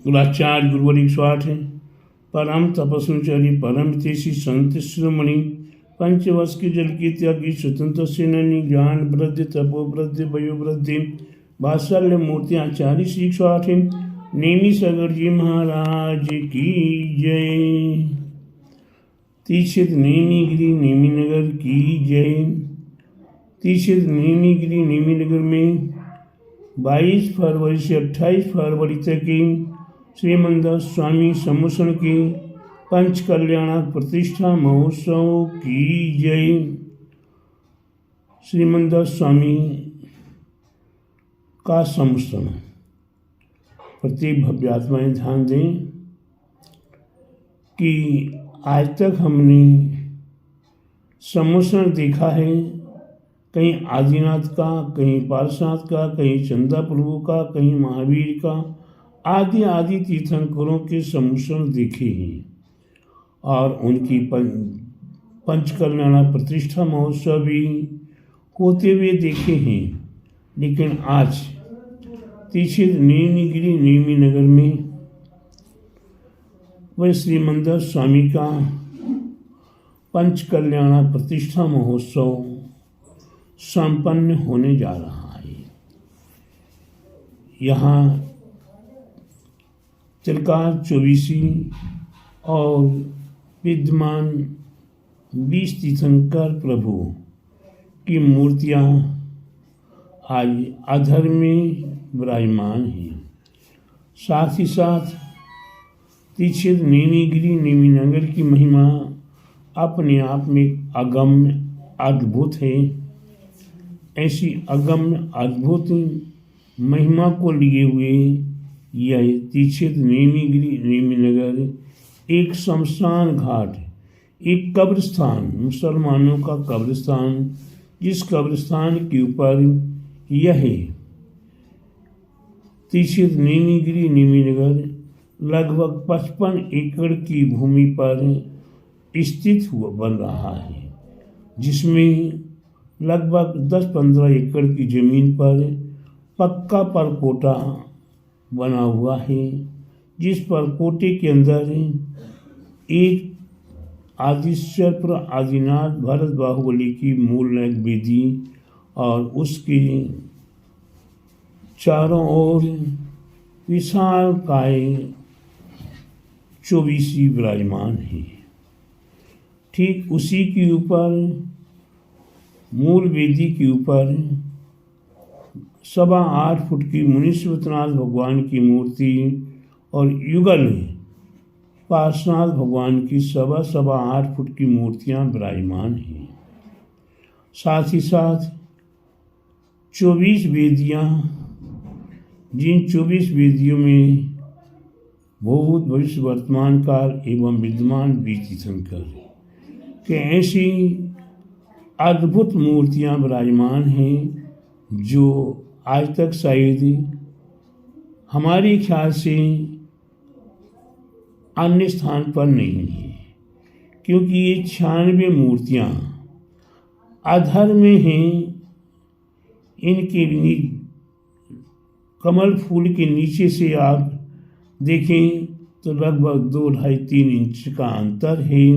कुलाचार्य गुरुवर 108 है। परम तपस्विचारी परम तेसी संत शिरोमणि पंचवर्ष के जल की त्यागी स्वतंत्र सेनानी ज्ञान वृद्धि तपो वृद्धि वयो वृद्धि वात्सल्य मूर्ति आचार्य श्री 108 नेमी सागर जी महाराज की जय। तीक्षित नेमी गिरी नेमी नगर की जय। तीक्षित नेमी गिरी नेमी नगर में 22 फरवरी से 28 फरवरी तक की श्रीमंदास स्वामी सम्मोहन के पंच कल्याण प्रतिष्ठा महोत्सव की जय। श्रीमंदास स्वामी का सम्मोहन प्रत्येक भव्य आत्माएं ध्यान दें कि आज तक हमने सम्मोहन देखा है, कहीं आदिनाथ का, कहीं पार्श्वनाथ का, कहीं चंदा प्रभु का, कहीं महावीर का, आदि आदि तीर्थंकरों के सम्मोहन देखे हैं और उनकी पंचकल्याण प्रतिष्ठा महोत्सव भी होते हुए देखे हैं। लेकिन आज तीक्षित नेमीगिरी नेमी नगर में वह श्रीमंदास स्वामी का पंचकल्याण प्रतिष्ठा महोत्सव संपन्न होने जा रहा है। यहाँ त्रिकाल 24 और विद्यमान 20 तीर्थंकर प्रभु की मूर्तियाँ आज अधर में विराजमान हैं। साथ ही साथ तीक्षित नेमीगिरी नेमी नगर की महिमा अपने आप में अगम्य अद्भुत है। ऐसी अगम्य अद्भुत महिमा को लिए हुए यह तीक्षित नेमीगिरी नेमी नगर एक शमशान घाट, एक कब्रिस्तान, मुसलमानों का कब्रिस्तान, जिस कब्रिस्तान के ऊपर यह तीक्षित नेमीगिरी नेमी नगर लगभग 55 एकड़ की भूमि पर स्थित हुआ बन रहा है, जिसमें लगभग 10-15 एकड़ की जमीन पर पक्का परकोटा बना हुआ है, जिस परकोटे के अंदर एक आदिश्वर आदिनाथ भरत बाहुबली की मूल नायक वेदी और उसके चारों ओर विशाल काय 24 विराजमान है। ठीक उसी के ऊपर मूल वेदी के ऊपर 8.25 फुट की मुनीश्वरनाथ भगवान की मूर्ति और युगल पार्श्वनाथ भगवान की 8.25 फुट की मूर्तियां विराजमान हैं। साथ ही साथ 24 वेदियां, जिन 24 वेदियों में भूत भविष्य वर्तमान काल एवं विद्यमान 20 तीर्थंकर के ऐसी अद्भुत मूर्तियां विराजमान हैं जो आज तक शायद हमारे ख्याल से अन्य स्थान पर नहीं है, क्योंकि ये 96 मूर्तियां अधर में हैं। इनके कमल फूल के नीचे से आप देखें तो लगभग 2-2.5-3 इंच का अंतर है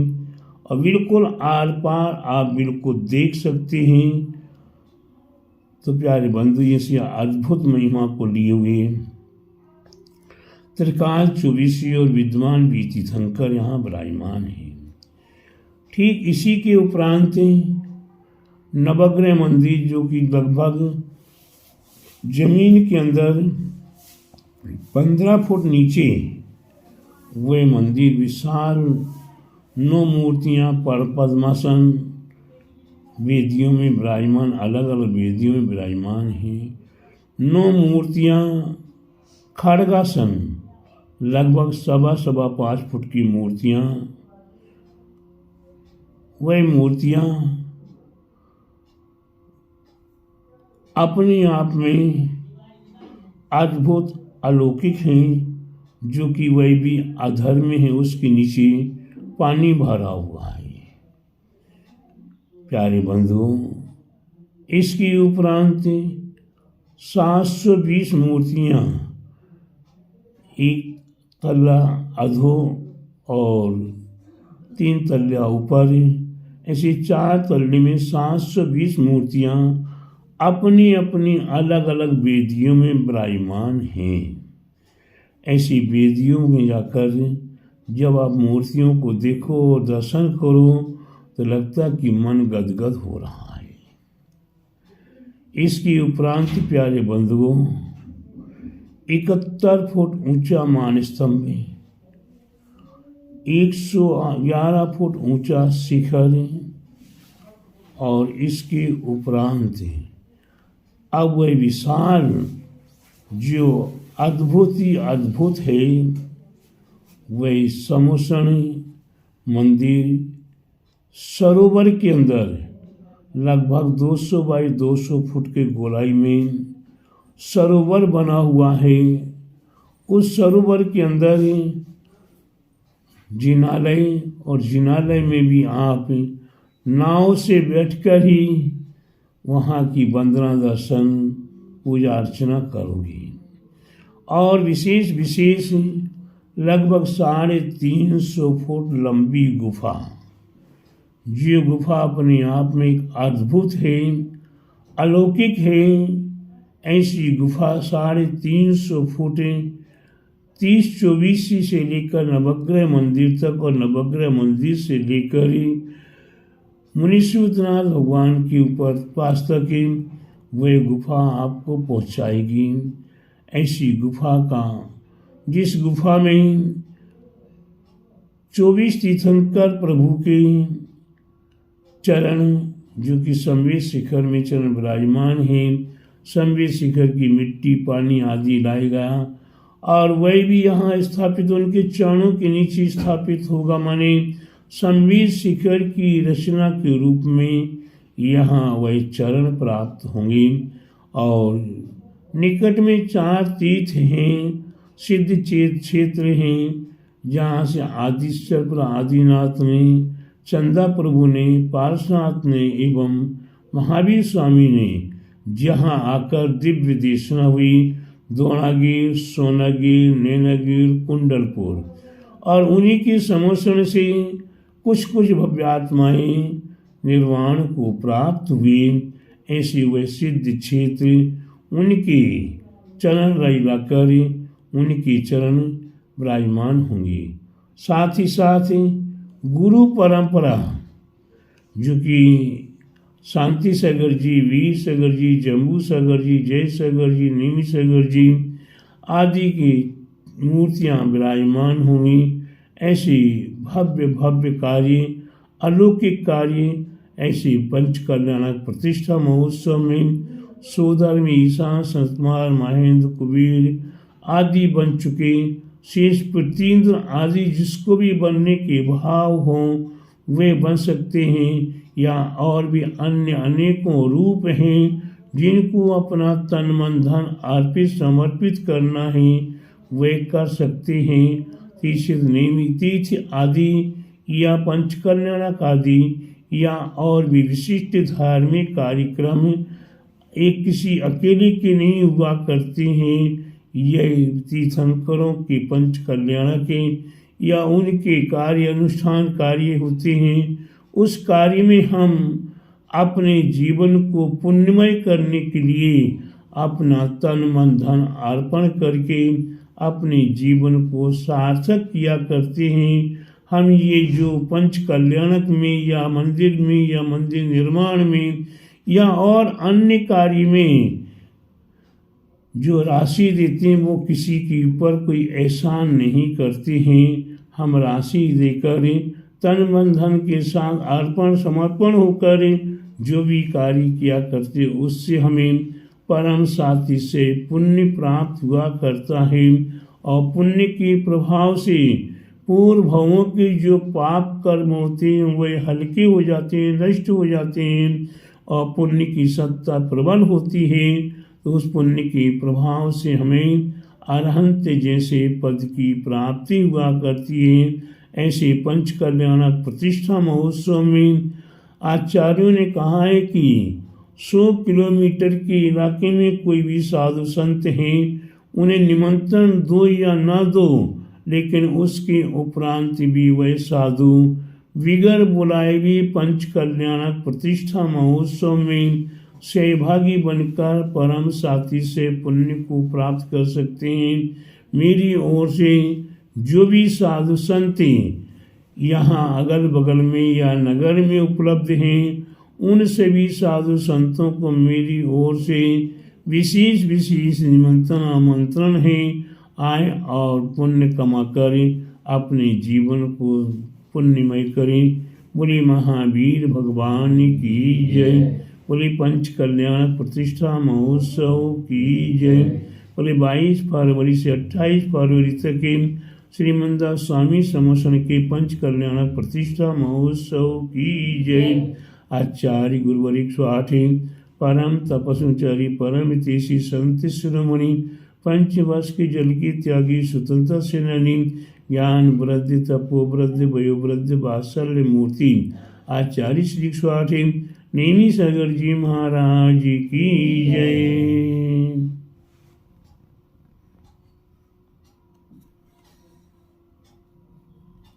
और बिल्कुल आर पार आप बिल्कुल देख सकते हैं। तो प्यारे बंधु, ऐसी अद्भुत महिमा को लिए हुए त्रिकाल 24 और विद्वान 20 तीर्थंकर यहाँ विराजमान है। ठीक इसी के उपरांत नवग्रह मंदिर, जो कि लगभग जमीन के अंदर 15 फुट नीचे वह मंदिर विशाल 9 मूर्तियां पर पद्मासन वेदियों में विराजमान, अलग अलग वेदियों में विराजमान हैं। 9 मूर्तियां खड़गासन, लगभग 5.25 फुट की मूर्तियां, वह मूर्तियां अपने आप में अद्भुत अलौकिक हैं, जो कि वह भी अधर में है, उसके नीचे पानी भरा हुआ है। प्यारे बंधुओं, इसके उपरांत 720 मूर्तियां एक तल्ला अधो और 3 तल्ला ऊपर, ऐसे 4 तल्ले में 720 मूर्तियाँ अपनी अपनी अलग अलग वेदियों में विराजमान हैं। ऐसी वेदियों में जाकर जब आप मूर्तियों को देखो और दर्शन करो तो लगता कि मन गदगद हो रहा है। इसके उपरांत प्यारे बंधुओं 71 फुट ऊंचा मान स्तंभ, 111 फुट ऊंचा शिखर और इसके उपरांत अब वह विशाल जो अद्भुत ही अद्भुत है वह समुसन मंदिर सरोवर के अंदर लगभग 200 बाई 200 फुट के गोलाई में सरोवर बना हुआ है। उस सरोवर के अंदर जिनालय और जिनालय में भी आप नाव से बैठकर ही वहाँ की वंदना दर्शन पूजा अर्चना करोगे। और विशेष लगभग 350 फुट लंबी गुफा, जो गुफा अपने आप में एक अद्भुत है, अलौकिक है। ऐसी गुफा 350 फुट 30-24 से लेकर नवग्रह मंदिर तक और नवग्रह मंदिर से लेकर मुनीश्वरनाथ भगवान के ऊपर पास तक वह गुफा आपको पहुंचाएगी। ऐसी गुफा का जिस गुफा में 24 तीर्थंकर प्रभु के चरण जो कि संवेद शिखर में चरण विराजमान है, संवेद शिखर की मिट्टी पानी आदि लाएगा और वह भी यहाँ स्थापित उनके चरणों के नीचे स्थापित होगा। माने संवेद शिखर की रचना के रूप में यहाँ वह चरण प्राप्त होंगे। और निकट में 4 तीर्थ हैं, सिद्ध क्षेत्र हैं, जहाँ से आदिश्वर पर आदिनाथ ने, चंदा प्रभु ने, पार्श्वनाथ ने एवं महावीर स्वामी ने जहाँ आकर दिव्य देशना हुई। द्रोणागिर, सोनागिर, नैनागिर, कुंडलपुर और उन्हीं के समर्षण से कुछ भव्यात्माएं निर्वाण को प्राप्त हुए। ऐसे वह सिद्ध क्षेत्र उनके चरण रैला कर उनके चरण विराजमान होंगे। साथ ही साथ गुरु परंपरा जो कि शांति सागर जी, वीर सागर जी, जम्बू सागर जी, जय सागर जी, निमि सागर जी आदि की मूर्तियां विराजमान होंगी। ऐसे भव्य भव्य कार्य, अलौकिक कार्य ऐसे पंच कल्याणक प्रतिष्ठा महोत्सव में सोधर्मी, ईशान, संतमार, महेंद्र, कुबेर आदि बन चुके। शेष प्रतीन्द्र आदि जिसको भी बनने के भाव हों वे बन सकते हैं, या और भी अन्य अनेकों रूप हैं जिनको अपना तन मन धन अर्पित समर्पित करना है वे कर सकते हैं। तीर्थ आदि या पंचकल्याणक आदि या और भी विशिष्ट धार्मिक कार्यक्रम एक किसी अकेले के नहीं हुआ करते हैं। यह तीर्थंकरों के पंच कल्याण के या उनके कार्य अनुष्ठान कार्य होते हैं। उस कार्य में हम अपने जीवन को पुण्यमय करने के लिए अपना तन मन धन अर्पण करके अपने जीवन को सार्थक किया करते हैं। हम ये जो पंच कल्याणक में या मंदिर निर्माण में या और अन्य कार्य में जो राशि देते हैं वो किसी के ऊपर कोई एहसान नहीं करते हैं। हम राशि देकर तन मन धन के साथ अर्पण समर्पण होकर जो भी कार्य किया करते उससे हमें परम साथी से पुण्य प्राप्त हुआ करता है। और पुण्य के प्रभाव से पूर्व भवों के जो पाप कर्म होते हैं वे हल्के हो जाते हैं, नष्ट हो जाते हैं और पुण्य की सत्ता प्रबल होती है। तो उस पुण्य के प्रभाव से हमें अरहंत जैसे पद की प्राप्ति हुआ करती है। ऐसे पंच कल्याणक प्रतिष्ठा महोत्सव में आचार्यों ने कहा है कि 100 किलोमीटर के इलाके में कोई भी साधु संत हैं, उन्हें निमंत्रण दो या ना दो, लेकिन उसके उपरांत भी वह साधु विगर बुलाए भी पंच कल्याणक प्रतिष्ठा महोत्सव में सहभागी बनकर परम साथी से पुण्य को प्राप्त कर सकते हैं। मेरी ओर से जो भी साधु संत यहाँ अगल बगल में या नगर में उपलब्ध हैं, उन सभी साधु संतों को मेरी ओर से विशेष विशेष निमंत्रण आमंत्रण है। आए और पुण्य कमा कर अपने जीवन को पुण्यमय करें। बोली महावीर भगवान की जय। बोली पंच कल्याण प्रतिष्ठा महोत्सव की जय। बोले 22 फरवरी से 28 फरवरी तक श्रीमंदा स्वामी समोसन के पंच कल्याण प्रतिष्ठा महोत्सव की जय। आचार्य गुरुवर 108 परम तपस्विचारी परम हितैषी संत शिरोमणि पंचवर्ष के जल की त्यागी स्वतंत्र सेनानी ज्ञान वृद्धि तपो वृद्धि वयो वृद्धि वात्सल्य मूर्ति आचार्य श्री 108 नैनी सागर जी महाराज की जय।